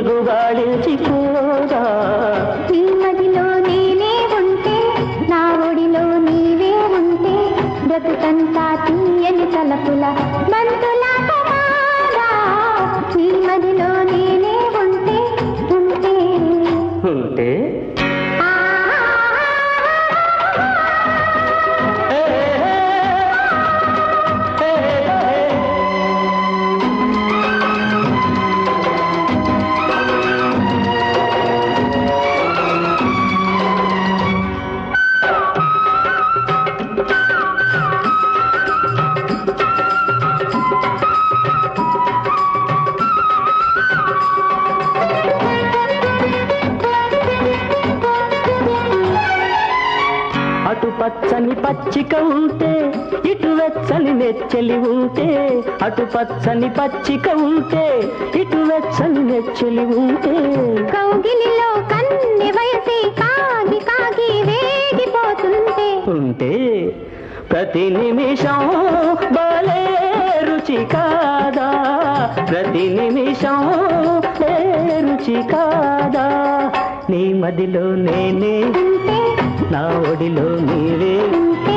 గుబాళించిపోదా నీ మదిలో నేనే ఉంటే నా ఒడిలో నీవే ఉంటే బ్రతుకంతా తీయని తలపుల బంతులాట మారా. నీ మదిలో నేనే ఉంటే ఉంటే ఉంటే అటు పచ్చని పచ్చిక ఉంటే ఇటు వెచ్చని నెచ్చలి ఉంటే అటు పచ్చని పచ్చిక ఉంటే ఇటు వెచ్చని నెచ్చలి ఉంటే కౌగిలిలో కన్నె వయసి కాగి కాగి వేగిపోతుంటే ఉంటే ప్రతి నిమిషం బాలే రుచి కాదా ప్రతి నిమిషం రుచి కాదా నీ మదిలో నేనే ఉంటే నా ఒడిలో నీవే ఉంటే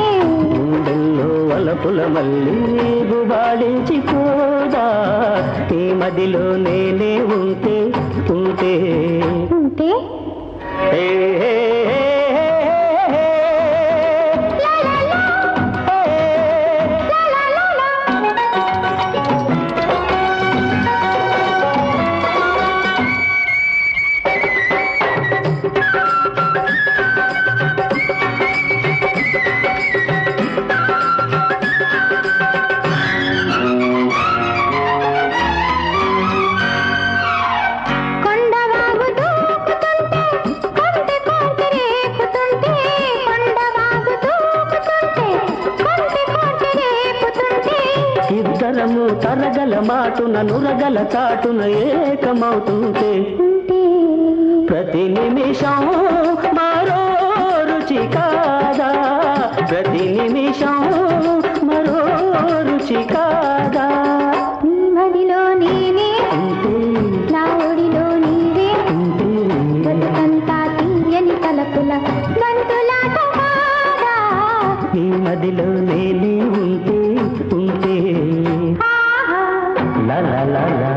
గుండెల్లో వలపుల మళ్ళీ గుబాళించిపోదా నీ మదిలో నేనే ఉంటే ఉంటే ఉంటే ఏ ఏ, ఏ, ఏ, లా లా లా, లా లా లా లా. కొండవాగు దూకుతుంటే కొంటె కొంటె రేపుతుంటే కొండవాగు దూకుతుంటే కొంటె కొంటె రేపుతుంటే ఇద్దరము తరగల మాటున నురగల చాటున ఏకమవుతుంటే ఉంటే ప్రతి నిమిషం మరో రుచి కాదా ప్రతి నిమిషం మరో రుచి కాదా నీ మదిలో నేనే ఉంటే నా ఒడిలో నీవే ఉంటే బ్రతుకంతా తీయని తలపుల బంతులాట మారా. నీ మదిలో నేనే ఉంటే ఉంటే ఆహా లా లా లా లా